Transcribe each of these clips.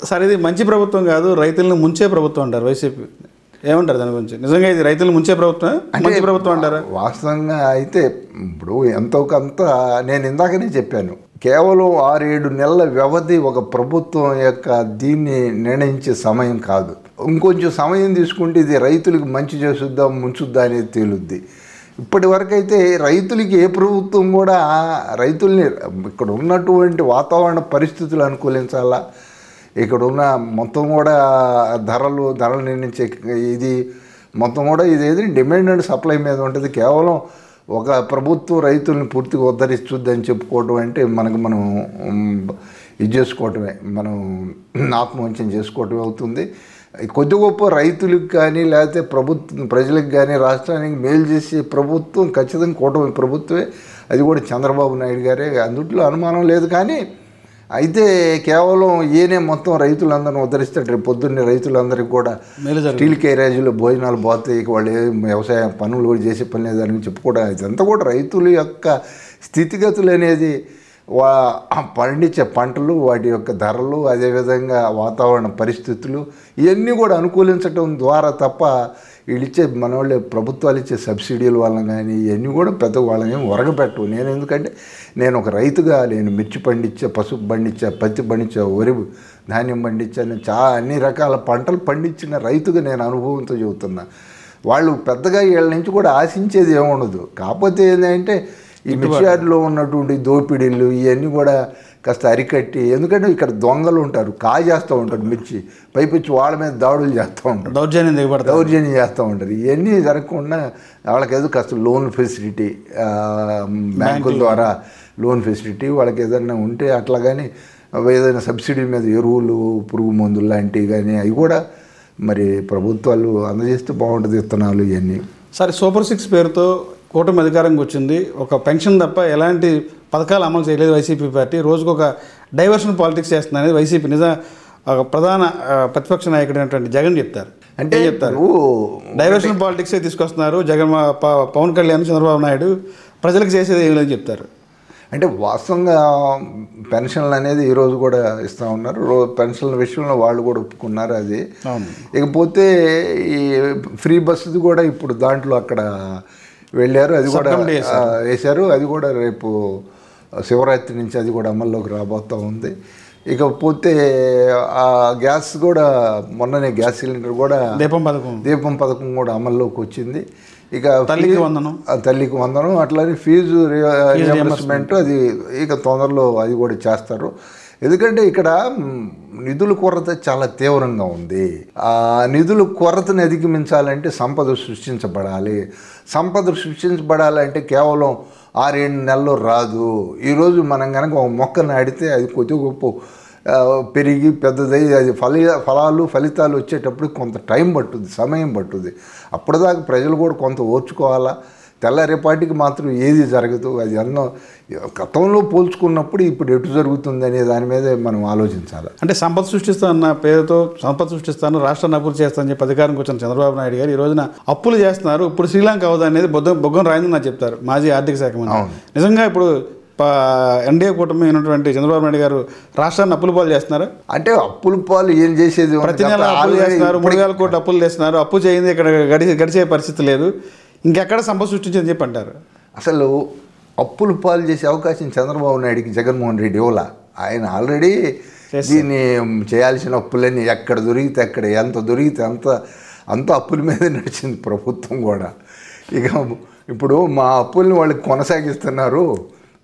Sir ఇది మంచి ప్రభుత్వం కాదు, రైతులను ముంచే ప్రభుత్వం అంటారు వైసీపీ. ఏమంటారు దాని గురించి? నిజంగా ఇది రైతులను ముంచే ప్రభుత్వం, మంచి ప్రభుత్వం అంటారా? వాస్తవంగా అయితే ఇప్పుడు ఎంతో కొంత నేను ఇందాకనే చెప్పాను, కేవలం 6-7 నెలల వ్యవధి ఒక ప్రభుత్వం యొక్క దీన్ని నిర్ణయించే సమయం కాదు. ఇంకొంచెం సమయం తీసుకుంటే ఇది రైతులకు మంచి చేసుద్దా ముంచుద్దా అనేది తేలుద్ది. ఇప్పటి వరకు అయితే రైతులకి ఏ ప్రభుత్వం కూడా రైతుల్ని ఇక్కడ ఉన్నటువంటి వాతావరణ పరిస్థితులు అనుకూలించాలా, ఇక్కడ ఉన్న మొత్తం కూడా ధరలు నిర్ణయించే ఇది మొత్తం కూడా ఇదేది డిమాండ్ అండ్ సప్లై మీద ఉంటుంది. కేవలం ఒక ప్రభుత్వం రైతుల్ని పూర్తిగా ఉద్ధరిస్తుందని చెప్పుకోవడం అంటే మనం ఇది చేసుకోవటమే, మనం ఆత్మవంచన చేసుకోవటమే అవుతుంది. కొద్ది గొప్ప రైతులకు కానీ లేకపోతే ప్రజలకు కానీ రాష్ట్రానికి మేలు చేసే ప్రభుత్వం ఖచ్చితంగా కూటమి ప్రభుత్వమే, అది కూడా చంద్రబాబు నాయుడు గారే, అందుట్లో అనుమానం లేదు. కానీ అయితే కేవలం ఈయనే మొత్తం రైతులందరినీ ఉద్ధరిస్తాడు. రేపు పొద్దున్నే రైతులందరికీ కూడా స్టీల్ క్యారేజీలో భోజనాలు పోతాయి, వాళ్ళు వ్యవసాయ పనులు కూడా చేసే పని లేదని చెప్పుకోవడం. ఇదంతా కూడా రైతుల యొక్క స్థితిగతులు అనేది పండించే పంటలు, వాటి యొక్క ధరలు, అదేవిధంగా వాతావరణ పరిస్థితులు ఇవన్నీ కూడా అనుకూలించడం ద్వారా తప్ప వీళ్ళు ఇచ్చే మన వాళ్ళు ప్రభుత్వాలు ఇచ్చే సబ్సిడీల వల్ల కానీ ఇవన్నీ కూడా పెద్ద వాళ్ళని ఒరగపెట్టవు. నేను ఎందుకంటే నేను ఒక రైతుగా నేను మిర్చి పండించా, పసుపు పండించా, పత్తి పండించా, వరి ధాన్యం పండించాను, అన్ని రకాల పంటలు పండించిన రైతుగా నేను అనుభవంతో చెబుతున్నా. వాళ్ళు పెద్దగా వీళ్ళ నుంచి కూడా ఆశించేది ఏముండదు. కాకపోతే ఏంటంటే ఈ మిర్చియార్డులో ఉన్నటువంటి దోపిడీలు ఇవన్నీ కూడా కాస్త అరికట్టి, ఎందుకంటే ఇక్కడ దొంగలు ఉంటారు, కాజేస్తూ ఉంటారు మిర్చి, పైపించి వాళ్ళ మీద దాడులు చేస్తూ ఉంటారు, దౌర్జన్యం చేస్తూ ఉంటారు. ఇవన్నీ జరగకుండా వాళ్ళకి ఏదో కాస్త లోన్ ఫెసిలిటీ, బ్యాంకుల ద్వారా లోన్ ఫెసిలిటీ వాళ్ళకి ఏదైనా ఉంటే అట్లా కానీ ఏదైనా సబ్సిడీ మీద ఎరువులు, పురుగు మందులు లాంటివి కానీ అవి కూడా మరి ప్రభుత్వాలు అందజేస్తే బాగుంటుంది, విత్తనాలు ఇవన్నీ. సరే, సూపర్ 6 పేరుతో కూటమి అధికారంకి వచ్చింది, ఒక పెన్షన్ తప్ప ఎలాంటి పథకాలు అమలు చేయలేదు వైసీపీ పార్టీ. రోజుకు ఒక డైవర్షన్ పాలిటిక్స్ చేస్తుంది అనేది వైసీపీ ప్రధాన ప్రతిపక్ష నాయకుడు అయినటువంటి జగన్ చెప్తారు. అంటే చెప్తారు డైవర్షన్ పాలిటిక్సే తీసుకొస్తున్నారు పవన్ కళ్యాణ్, చంద్రబాబు నాయుడు, ప్రజలకు చేసేది ఏమి లేదని చెప్తారు. అంటే వాస్తవంగా పెన్షన్లు అనేది ఈరోజు కూడా ఇస్తూ ఉన్నారు, పెన్షన్ల విషయంలో వాళ్ళు కూడా ఒప్పుకున్నారు అది. ఇకపోతే ఈ ఫ్రీ బస్సుది కూడా ఇప్పుడు దాంట్లో అక్కడ వెళ్ళారు, అది కూడా వేశారు, అది కూడా రేపు శివరాత్రి నుంచి అది కూడా అమల్లోకి రాబోతూ ఉంది. ఇకపోతే ఆ గ్యాస్ కూడా మొన్ననే గ్యాస్ సిలిండర్ కూడా దీపం పథకం కూడా అమల్లోకి వచ్చింది. ఇక తల్లికి వందనం అట్లానే ఫీజు రియంబర్స్మెంట్ అది ఇక తొందరలో అది కూడా చేస్తారు. ఎందుకంటే ఇక్కడ నిధుల కొరత చాలా తీవ్రంగా ఉంది. ఆ నిధుల కొరతను అధిగమించాలంటే సంపద సృష్టించబడాలి. సంపద సృష్టించబడాలంటే కేవలం 6-7 నెలల్లో రాదు. ఈరోజు మనం కనుక ఒక మొక్క నాటితే అది కొద్ది గొప్ప పెరిగి పెద్దదై అది ఫలితాలు వచ్చేటప్పుడు కొంత టైం పట్టుద్ది, సమయం పట్టుద్ది. అప్పటిదాకా ప్రజలు కూడా కొంత ఓర్చుకోవాలా. తెల్లారేపాటికి మాత్రం ఏది జరగదు. అది అన్నో గతంలో పోల్చుకున్నప్పుడు ఇప్పుడు ఎటు జరుగుతుంది అనే దాని మీద మనం ఆలోచించాలి. అంటే సంపద సృష్టిస్తానన్న పేరుతో సంపద సృష్టిస్తాను, రాష్ట్రాన్ని అభివృద్ధి చేస్తానని చెప్పి అధికారంకి వచ్చిన చంద్రబాబు నాయుడు గారు ఈ రోజున అప్పులు చేస్తున్నారు. ఇప్పుడు శ్రీలంక అవుదా అనేది బొగ్గం రాయిందని నాకు చెప్తారు మాజీ ఆర్థిక శాఖ మంత్రి. నిజంగా ఇప్పుడు ఎన్డీఏ కూటమి అయినటువంటి చంద్రబాబు నాయుడు గారు రాష్ట్రాన్ని అప్పుల పాలు చేస్తున్నారు. అంటే అప్పుల పాలు ఏం చేసేది, ప్రతి నెల అప్పులు చేస్తున్నారు, 3,000 కోట్లు అప్పులు చేస్తున్నారు. అప్పు చేయింది ఇక్కడ గడిచే పరిస్థితి లేదు, ఇంకెక్కడ సంపద సృష్టించని చెప్పి అంటారు. అసలు అప్పులు పాలు చేసే అవకాశం చంద్రబాబు నాయుడికి జగన్మోహన్ రెడ్డి ఇవ్వలా. ఆయన ఆల్రెడీ దీన్ని చేయాల్సిన అప్పులన్నీ ఎక్కడ దొరికితే అక్కడ, ఎంత దొరికితే అంత అప్పుల మీద నడిచింది ప్రభుత్వం కూడా. ఇక ఇప్పుడు మా అప్పుల్ని వాళ్ళకి కొనసాగిస్తున్నారు,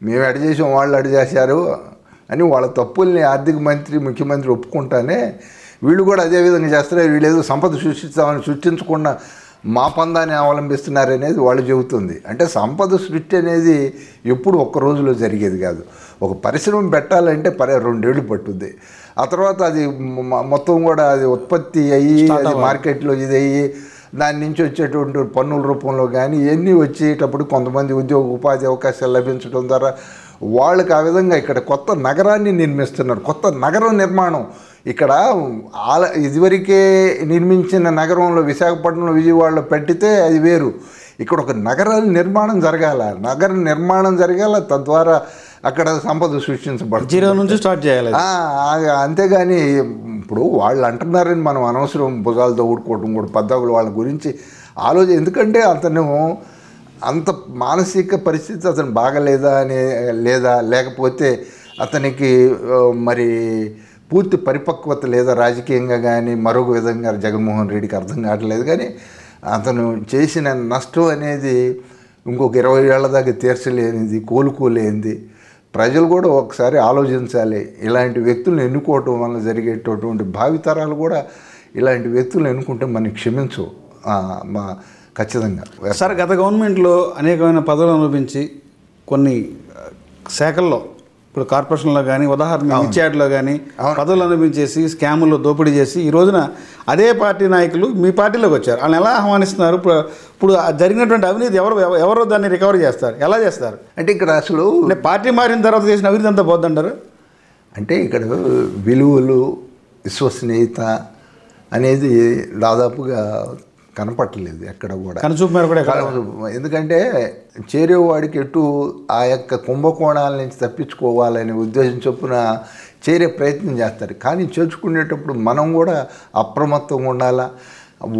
మేము ఎడ చేసాం వాళ్ళు అడ చేశారు అని వాళ్ళ తప్పుల్ని ఆర్థిక మంత్రి, ముఖ్యమంత్రి ఒప్పుకుంటానే వీళ్ళు కూడా అదే విధంగా చేస్తారు. వీళ్ళు ఏదో సంపద సృష్టించకుండా మా పందాన్ని అవలంబిస్తున్నారనేది వాళ్ళు చెబుతుంది. అంటే సంపద సృష్టి అనేది ఎప్పుడు ఒక్క రోజులో జరిగేది కాదు. ఒక పరిశ్రమ పెట్టాలంటే 2 ఏళ్ళు పట్టుద్ది. ఆ తర్వాత అది మొత్తం కూడా అది ఉత్పత్తి అయ్యి అది మార్కెట్లో ఇది అయ్యి దాని నుంచి వచ్చేటువంటి పన్నుల రూపంలో కానీ ఇవన్నీ వచ్చేటప్పుడు కొంతమంది ఉపాధి అవకాశాలు లభించడం ద్వారా వాళ్ళకి ఆ విధంగా ఇక్కడ కొత్త నగరాన్ని నిర్మిస్తున్నారు. కొత్త నగరం నిర్మాణం ఇక్కడ ఇదివరకే నిర్మించిన నగరంలో విశాఖపట్నంలో, విజయవాడలో పెట్టితే అది వేరు. ఇక్కడ ఒక నగర నిర్మాణం జరగాల, తద్వారా అక్కడ సంపద సృష్టించబడుతుంది. జీరో నుంచి స్టార్ట్ చేయాలి. అంతేగాని ఇప్పుడు వాళ్ళు అంటున్నారని మనం అనవసరం భుజాలతో ఊడుకోవటం కూడా పద్దాకులు వాళ్ళ గురించి ఆలోచన. ఎందుకంటే అతను అంత మానసిక పరిస్థితి అతను బాగలేదా లేదా లేకపోతే అతనికి మరి పూర్తి పరిపక్వత లేదా రాజకీయంగా కానీ మరొక విధంగా జగన్మోహన్ రెడ్డికి అర్థం కావట్లేదు. కానీ అతను చేసిన నష్టం అనేది ఇంకొక 20 ఏళ్ల దాకా తీర్చలేనిది, కోలుకోలేనిది. ప్రజలు కూడా ఒకసారి ఆలోచించాలి. ఇలాంటి వ్యక్తులను ఎన్నుకోవటం వల్ల జరిగేటటువంటి భావితరాలు కూడా ఇలాంటి వ్యక్తులను ఎన్నుకుంటే మనకి క్షమించు ఖచ్చితంగా. సార్, గత గవర్నమెంట్లో అనేకమైన పదవులు అనుభవించి కొన్ని శాఖల్లో, ఇప్పుడు కార్పొరేషన్లో కానీ ఉదాహరణ ఇచ్చాడ్లో కానీ పదవులు అనుభవించేసి స్కాముల్లో దోపిడీ చేసి ఈ రోజున అదే పార్టీ నాయకులు మీ పార్టీలోకి వచ్చారు. వాళ్ళని ఎలా ఆహ్వానిస్తున్నారు? ఇప్పుడు జరిగినటువంటి అవినీతి ఎవరో దాన్ని రికవరీ చేస్తారు, ఎలా చేస్తారు? అంటే ఇక్కడ అసలు పార్టీ మారిన తర్వాత చేసిన అవినీతి అంతా పోద్దంటారు. అంటే ఇక్కడ విలువలు, విశ్వసనీయత అనేది దాదాపుగా కనపట్టలేదు ఎక్కడ కూడా. కనుచూపు మేర కూడా. ఎందుకంటే చేరేవాడికి ఎటు ఆ యొక్క కుంభకోణాల నుంచి తప్పించుకోవాలనే ఉద్దేశం చొప్పున చేరే ప్రయత్నం చేస్తారు. కానీ చేర్చుకునేటప్పుడు మనం కూడా అప్రమత్తంగా ఉండాలా.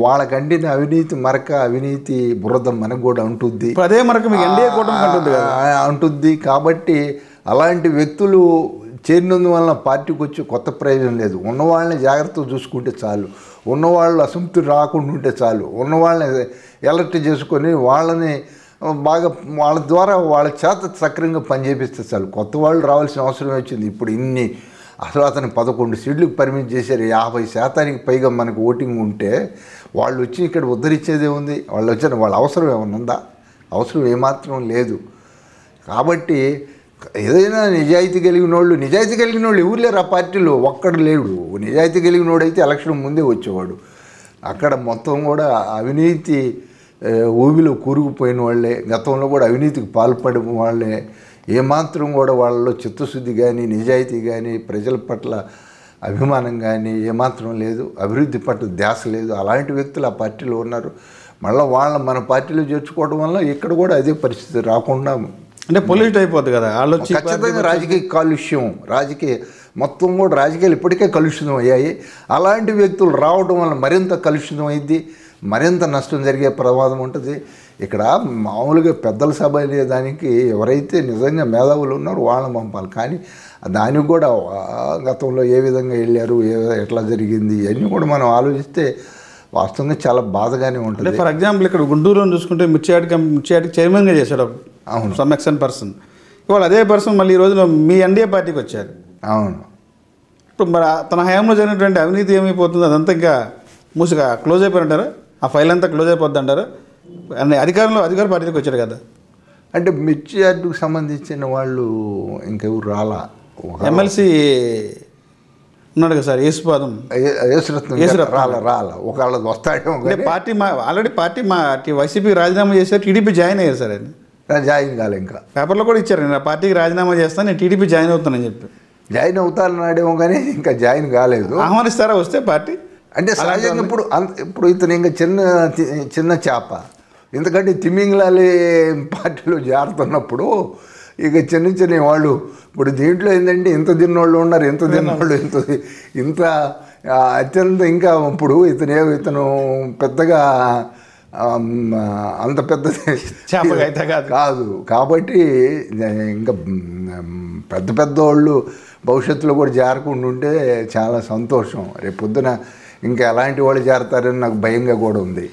వాళ్ళకంటిన అవినీతి మరక, అవినీతి బురద మనకు కూడా ఉంటుంది. అదే మరక మీకు ఎన్డీఏ కూటమి ఉంటుంది. కాబట్టి అలాంటి వ్యక్తులు చేరినందువలన పార్టీకి వచ్చి కొత్త ప్రయోజనం లేదు. ఉన్నవాళ్ళని జాగ్రత్తగా చూసుకుంటే చాలు, ఉన్నవాళ్ళు అసంతృప్తి రాకుండా ఉంటే చాలు, ఉన్నవాళ్ళని ఎలర్ట్ చేసుకొని వాళ్ళని బాగా వాళ్ళ ద్వారా వాళ్ళ చేత సక్రమంగా పనిచేపిస్తే చాలు. కొత్త వాళ్ళు రావాల్సిన అవసరం వచ్చింది. ఇప్పుడు అసలు అతను 11 సీట్లకు పరిమితి చేశారు. 50% పైగా మనకు ఓటింగ్ ఉంటే వాళ్ళు వచ్చి ఇక్కడ ఉద్ధరించేదే ఉంది. వాళ్ళు వచ్చిన వాళ్ళ అవసరం ఏమన్నా ఉందా? అవసరం ఏమాత్రం లేదు. కాబట్టి ఏదైనా నిజాయితీ కలిగిన వాళ్ళు ఎవరు లేరు ఆ పార్టీలో, ఒక్కడు లేడు. నిజాయితీ కలిగిన వాడైతే ఎలక్షన్ ముందే వచ్చేవాడు. అక్కడ మొత్తం కూడా అవినీతి ఊబిలో కూరుకుపోయిన వాళ్ళే, గతంలో కూడా అవినీతికి పాల్పడిన వాళ్ళే. ఏమాత్రం కూడా వాళ్ళలో చిత్తశుద్ధి కానీ, నిజాయితీ కానీ, ప్రజల పట్ల అభిమానం కానీ ఏమాత్రం లేదు. అభివృద్ధి పట్ల ధ్యాస లేదు. అలాంటి వ్యక్తులు ఆ పార్టీలో ఉన్నారు. మళ్ళీ మన పార్టీలో చేర్చుకోవడం వల్ల ఇక్కడ కూడా అదే పరిస్థితి రాకుండా అంటే పొల్యూట్ అయిపోద్ది కదా. ఖచ్చితంగా రాజకీయ కాలుష్యం, మొత్తం కూడా రాజకీయాలు ఇప్పటికే కలుషితం అయ్యాయి. అలాంటి వ్యక్తులు రావడం వల్ల మరింత కలుషితం అయింది, మరింత నష్టం జరిగే ప్రమాదం ఉంటుంది. ఇక్కడ మామూలుగా పెద్దల సభ అనే దానికి ఎవరైతే నిజంగా మేధావులు ఉన్నారో వాళ్ళని పంపాలి. కానీ దానికి కూడా గతంలో ఏ విధంగా వెళ్ళారు, ఎట్లా జరిగింది ఇవన్నీ కూడా మనం ఆలోచిస్తే వాస్తవంగా చాలా బాధగానే ఉంటుంది. ఫర్ ఎగ్జాంపుల్ ఇక్కడ గుంటూరులో చూసుకుంటే మిర్చియాటికి చైర్మన్గా చేశాడు. అవును, సమ్ ఎక్సెంట్ పర్సన్. ఇవాళ అదే పర్సన్ మళ్ళీ ఈ రోజున మీ ఎన్డీఏ పార్టీకి వచ్చారు. అవును. ఇప్పుడు మరి తన హయాంలో జరిగినటువంటి అవినీతి ఏమైపోతుంది? అదంతా ఇంకా మూసిగా క్లోజ్ అయిపోయింటారా? ఆ ఫైల్ అంతా క్లోజ్ అయిపోద్ది అంటారా? అధికార పార్టీకి వచ్చారు కదా. అంటే మిర్చియార్డుకు సంబంధించిన వాళ్ళు ఇంకెవరు రాలా. ఎమ్మెల్సీ ఉన్నాడు కదా సార్, యేసుపాదం రాలా. ఒకళ్ళ వస్తాడేమో. ఆల్రెడీ పార్టీ వైసీపీ రాజీనామా చేశారు, టీడీపీ జాయిన్ అయ్యారు సార్. ఆయన జాయిన్ కాలే, ఇంకా పేపర్లో కూడా ఇచ్చారు, నేను పార్టీకి రాజీనామా చేస్తాను, నేను టీడీపీ జాయిన్ అవుతానని చెప్పి. జాయిన్ అవుతానన్నాడేమో కానీ ఇంకా జాయిన్ కాలేదు. ఆహ్వానిస్తారా వస్తే పార్టీ? అంటే సహజంగా ఇప్పుడు ఇతను ఇంకా చిన్న చేప. ఎందుకంటే తిమింగలాలే పార్టీలో చేరుతున్నప్పుడు ఇక చిన్న వాళ్ళు ఇప్పుడు దీంట్లో ఏంటంటే ఇంత తిన్నోళ్ళు ఉన్నారు, ఇంత అత్యంత ఇంకా ఇప్పుడు ఇతను పెద్దగా అంత పెద్ద కాదు. కాబట్టి ఇంకా పెద్ద వాళ్ళు భవిష్యత్తులో కూడా చేరకుండా ఉంటే చాలా సంతోషం. రేపు పొద్దున ఇంకా ఎలాంటి వాళ్ళు చేరతారని నాకు భయంగా కూడా ఉంది.